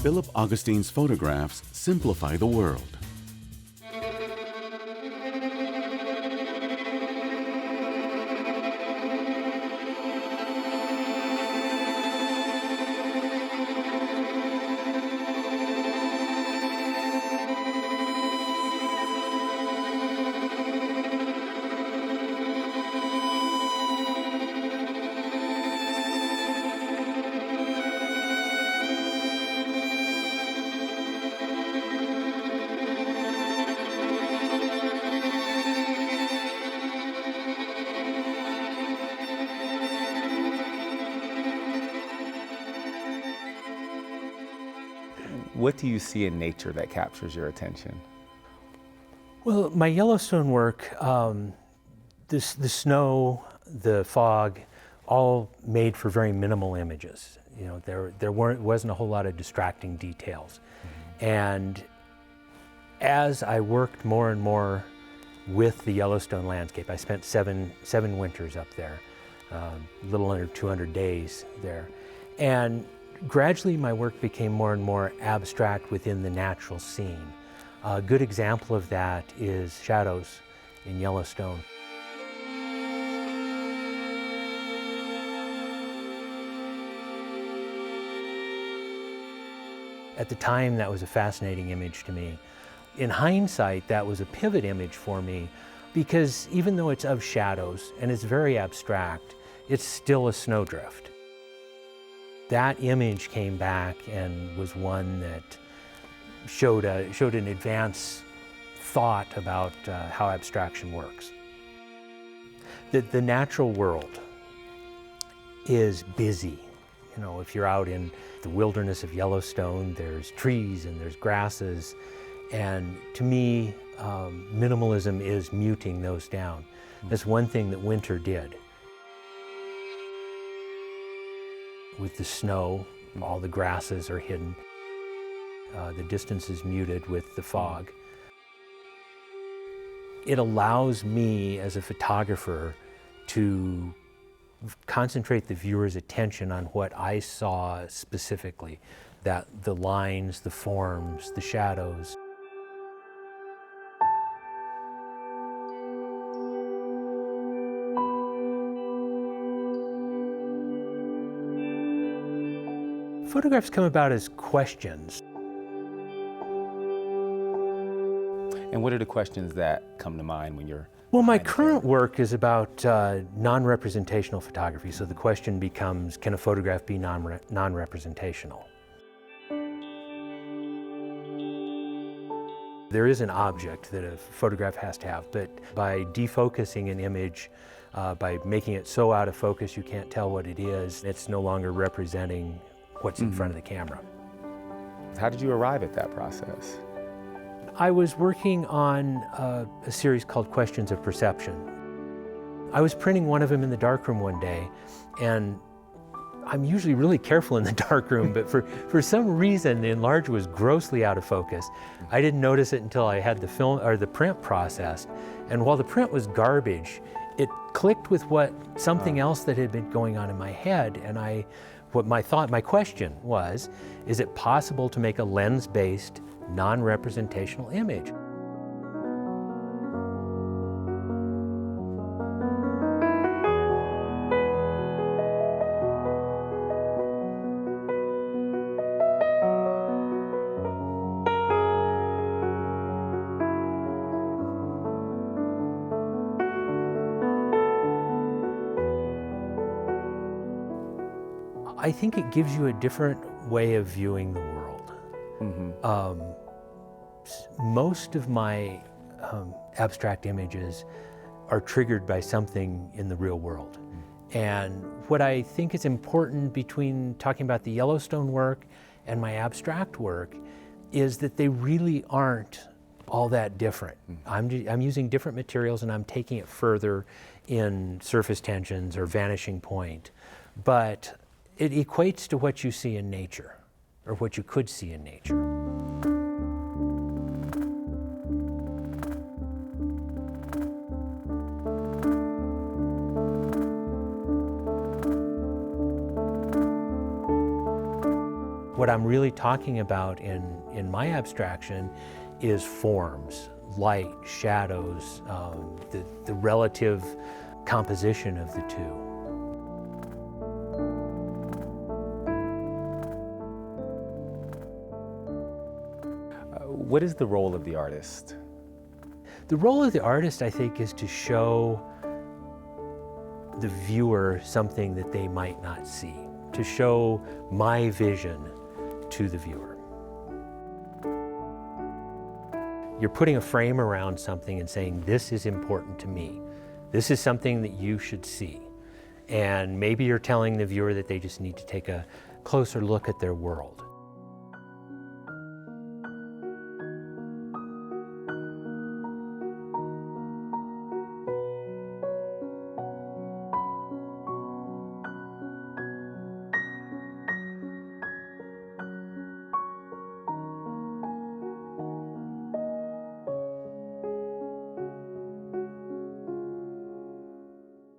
Philip Augustine's photographs simplify the world. What do you see in nature that captures your attention? Well, my Yellowstone work, the snow, the fog, all made for very minimal images. You know, there wasn't a whole lot of distracting details. And as I worked more and more with the Yellowstone landscape, I spent seven winters up there, a little under 200 days there. And gradually my work became more and more abstract within the natural scene. A good example of that is shadows in Yellowstone. At the time, that was a fascinating image to me. In hindsight, that was a pivot image for me because even though it's of shadows and it's very abstract, it's still a snowdrift. That image came back and was one that showed an advanced thought about how abstraction works. The natural world is busy. You know, if you're out in the wilderness of Yellowstone, there's trees and there's grasses. And to me, minimalism is muting those down. That's one thing that winter did. With the snow, all the grasses are hidden. The distance is muted with the fog. It allows me as a photographer to concentrate the viewer's attention on what I saw specifically, that the lines, the forms, the shadows. Photographs come about as questions. And what are the questions that come to mind when you're Well, my behind the current camera? work is about non-representational photography. So the question becomes, can a photograph be non-representational? There is an object that a photograph has to have, but by defocusing an image, by making it so out of focus you can't tell what it is, it's no longer representing what's in front of the camera. How did you arrive at that process? I was working on a series called Questions of Perception. I was printing one of them in the darkroom one day, and I'm usually really careful in the darkroom, but for some reason the enlarge was grossly out of focus. I didn't notice it until I had the film or the print processed, and while the print was garbage, it clicked with something else that had been going on in my head, and my question was, is it possible to make a lens-based, non-representational image? I think it gives you a different way of viewing the world. Most of my abstract images are triggered by something in the real world. And what I think is important between talking about the Yellowstone work and my abstract work is that they really aren't all that different. I'm using different materials and I'm taking it further in surface tensions or vanishing point. But it equates to what you see in nature, or what you could see in nature. What I'm really talking about in my abstraction is forms, light, shadows, the relative composition of the two. What is the role of the artist? The role of the artist, I think, is to show the viewer something that they might not see, to show my vision to the viewer. You're putting a frame around something and saying, this is important to me. This is something that you should see. And maybe you're telling the viewer that they just need to take a closer look at their world.